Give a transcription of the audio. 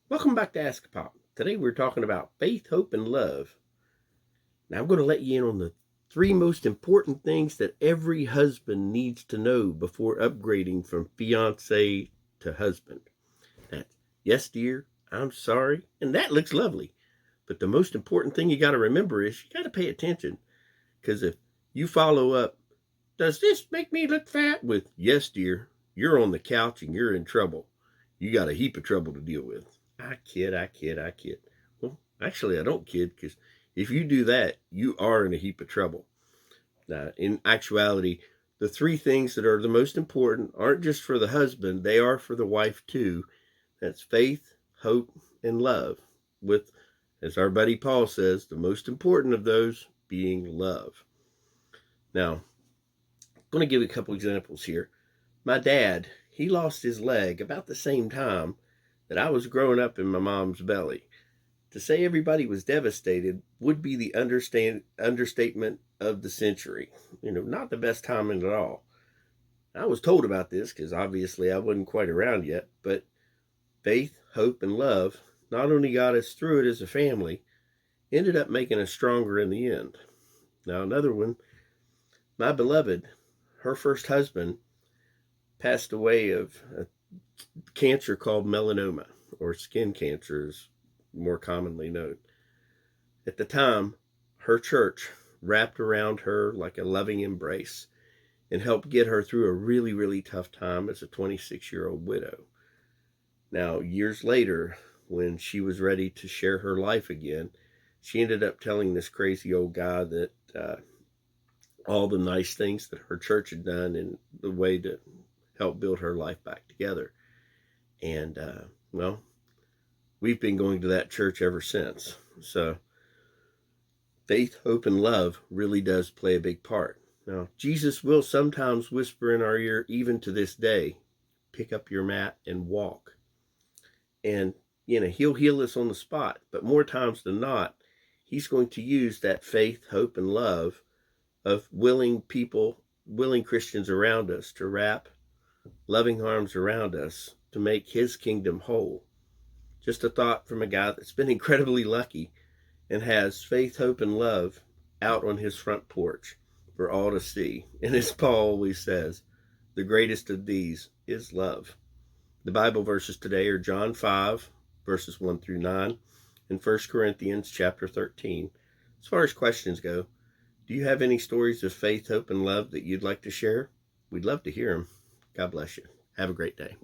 Welcome back to AskAPop. Today we're talking about faith, hope, and love. Now I'm going to let you in on the three most important things that every husband needs to know before upgrading from fiance to husband. That's yes, dear, I'm sorry, and that looks lovely. But the most important thing you got to remember is you got to pay attention. Because if you follow up, does this make me look fat? With yes, dear, you're on the couch and you're in trouble. You got a heap of trouble to deal with. I kid. Well, actually, I don't kid, because if you do that, you are in a heap of trouble. Now, in actuality, the three things that are the most important aren't just for the husband, they are for the wife too. That's faith, hope, and love. With, as our buddy Paul says, the most important of those being love. Now, I'm going to give you a couple examples here. My dad, he lost his leg about the same time that I was growing up in my mom's belly. To say everybody was devastated would be the understatement of the century. Not the best timing at all. I was told about this because obviously I wasn't quite around yet, but faith, hope, and love not only got us through it as a family, ended up making us stronger in the end. Now, another one, my beloved, her first husband passed away of a cancer called melanoma, or skin cancer is more commonly known. At the time, her church wrapped around her like a loving embrace and helped get her through a really, really tough time as a 26-year-old widow. Now, years later, when she was ready to share her life again, she ended up telling this crazy old guy that all the nice things that her church had done and the way to help build her life back together. And, well, we've been going to that church ever since. So faith, hope, and love really does play a big part. Now, Jesus will sometimes whisper in our ear, even to this day, pick up your mat and walk. And, he'll heal us on the spot. But more times than not, he's going to use that faith, hope, and love of willing people, willing Christians around us to wrap loving arms around us to make his kingdom whole. Just a thought from a guy that's been incredibly lucky and has faith, hope, and love out on his front porch for all to see. And as Paul always says, the greatest of these is love. The Bible verses today are John 5, verses 1 through 9, and 1 Corinthians chapter 13. As far as questions go, do you have any stories of faith, hope, and love that you'd like to share? We'd love to hear them. God bless you. Have a great day.